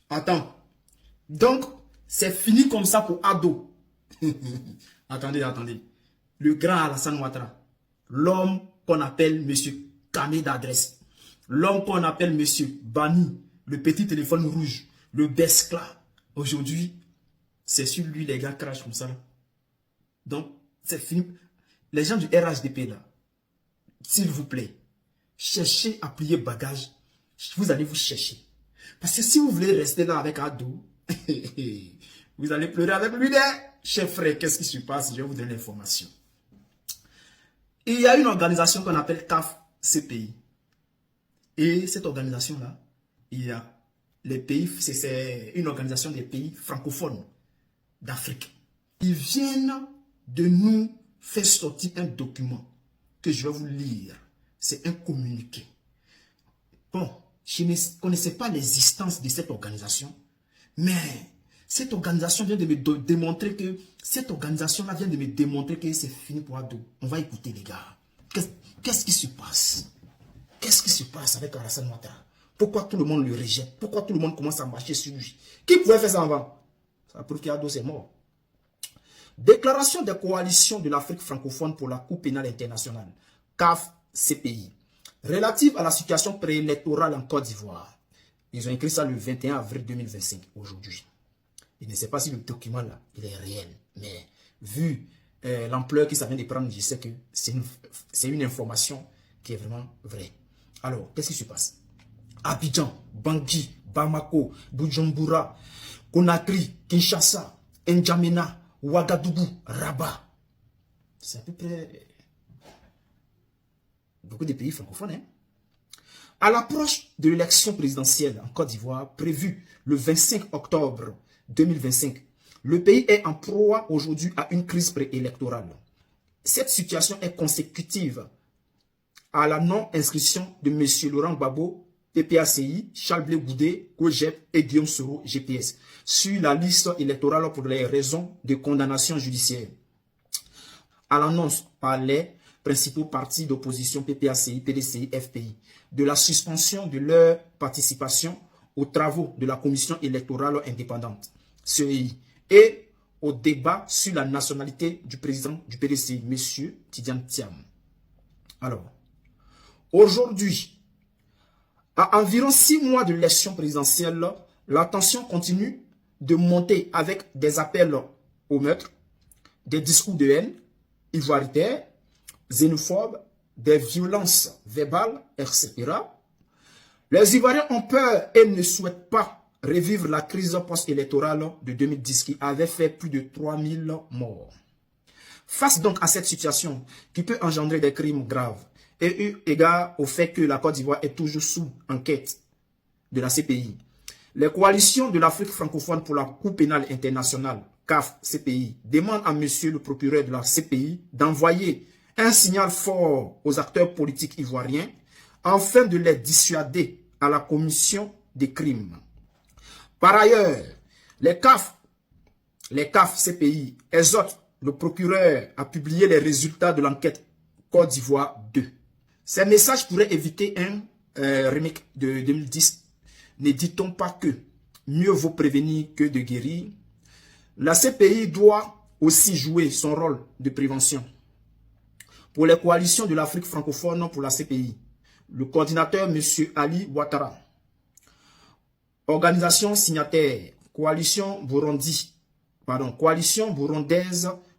Attends. Donc, c'est fini comme ça pour Ado. Attendez. Le grand Alassane Ouattara. L'homme qu'on appelle Monsieur Camé d'adresse. L'homme qu'on appelle Monsieur Bani. Le petit téléphone rouge. Le Bescla. Aujourd'hui, c'est sur lui les gars crachent comme ça. Là. Donc, c'est fini. Les gens du RHDP là, s'il vous plaît, cherchez à plier bagage. Vous allez vous chercher. Parce que si vous voulez rester là avec Ado, vous allez pleurer avec lui. Chef frère, qu'est-ce qui se passe? Je vais vous donner l'information. Il y a une organisation qu'on appelle CAF-CPI. Et cette organisation-là, il y a les pays, c'est une organisation des pays francophones d'Afrique. Ils viennent de nous faire sortir un document que je vais vous lire. C'est un communiqué. Bon, je ne connaissais pas l'existence de cette organisation, mais cette organisation vient de me démontrer que c'est fini pour Ado. On va écouter les gars. Qu'est-ce qui se passe? Qu'est-ce qui se passe avec Alassane Ouattara? Pourquoi tout le monde le rejette? Pourquoi tout le monde commence à marcher sur lui? Qui pouvait faire ça avant? Ça prouve qu'Ado c'est mort. Déclaration des coalitions de l'Afrique francophone pour la Cour pénale internationale, CAF-CPI, relative à la situation préélectorale en Côte d'Ivoire. Ils ont écrit ça le 21 avril 2025, aujourd'hui. Je ne sais pas si le document là, il est réel, mais vu l'ampleur que ça vient de prendre, je sais que c'est une information qui est vraiment vraie. Alors, qu'est-ce qui se passe? Abidjan, Bangui, Bamako, Bujumbura, Conakry, Kinshasa, N'Djamena, Ouagadougou, Rabat. C'est à peu près beaucoup de pays francophones. Hein? À l'approche de l'élection présidentielle en Côte d'Ivoire, prévue le 25 octobre 2025, le pays est en proie aujourd'hui à une crise préélectorale. Cette situation est consécutive à la non-inscription de M. Laurent Gbagbo, PPACI, Charles Blé Goudé, COGEP et Guillaume Soro, GPS, sur la liste électorale pour les raisons de condamnation judiciaire. À l'annonce par les principaux partis d'opposition PPACI, PDCI, FPI, de la suspension de leur participation aux travaux de la Commission électorale indépendante, CEI, et au débat sur la nationalité du président du PDCI, M. Tidiane Thiam. Alors, aujourd'hui, à environ 6 mois de l'élection présidentielle, la tension continue de monter avec des appels au meurtre, des discours de haine, ivoiritaires, xénophobes, des violences verbales, etc. Les Ivoiriens ont peur et ne souhaitent pas revivre la crise post-électorale de 2010 qui avait fait plus de 3000 morts. Face donc à cette situation qui peut engendrer des crimes graves, et eu égard au fait que la Côte d'Ivoire est toujours sous enquête de la CPI, les coalitions de l'Afrique francophone pour la Cour pénale internationale, CAF-CPI, demandent à monsieur le procureur de la CPI d'envoyer un signal fort aux acteurs politiques ivoiriens afin de les dissuader à la commission des crimes. Par ailleurs, les CAF-CPI exhortent le procureur à publier les résultats de l'enquête Côte d'Ivoire 2. Ces messages pourraient éviter un remake de 2010. Ne dit-on pas que mieux vaut prévenir que de guérir? La CPI doit aussi jouer son rôle de prévention. Pour les coalitions de l'Afrique francophone pour la CPI, le coordinateur M. Ali Ouattara, organisation signataire, coalition burundaise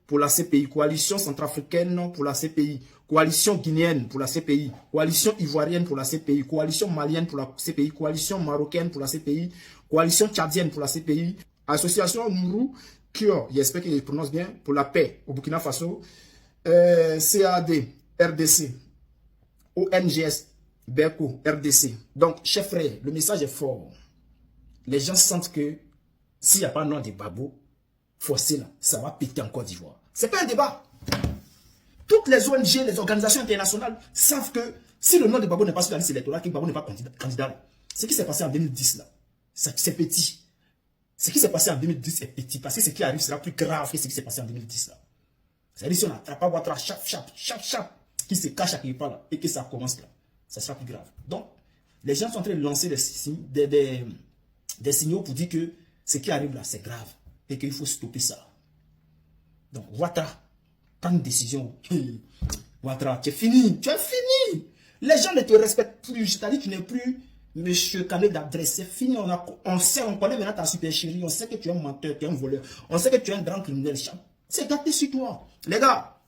pour la CPI, coalition centrafricaine pour la CPI, coalition guinéenne pour la CPI, coalition ivoirienne pour la CPI, coalition malienne pour la CPI, coalition marocaine pour la CPI, coalition tchadienne pour la CPI, association Nourou, Kyo, j'espère qu'il prononce bien, pour la paix au Burkina Faso, CAD, RDC, ONGS, BECO, RDC. Donc, chers frères, le message est fort. Les gens sentent que s'il n'y a pas de nom de Babo, forcé là, ça va péter en Côte d'Ivoire. Ce n'est pas un débat. Toutes les ONG, les organisations internationales savent que si le nom de Babo n'est pas sur la liste électorale, que Babo n'est pas candidat, ce qui s'est passé en 2010 là, c'est petit. Ce qui s'est passé en 2010 est petit parce que ce qui arrive sera plus grave que ce qui s'est passé en 2010 là. C'est-à-dire si on n'attrape pas Ouattara, chap, qui se cache à quelque part là et que ça commence là, ça sera plus grave. Donc, les gens sont en train de lancer des des signaux pour dire que ce qui arrive là, c'est grave et qu'il faut stopper ça. Donc, Ouattara, prends une décision. Ouattara, tu es fini, tu es fini. Les gens ne te respectent plus. C'est-à-dire que tu n'es plus monsieur carnet d'adresse. C'est fini. On sait, on connaît maintenant ta super chérie. On sait que tu es un menteur, tu es un voleur. On sait que tu es un grand criminel. C'est gâté sur toi. Les gars,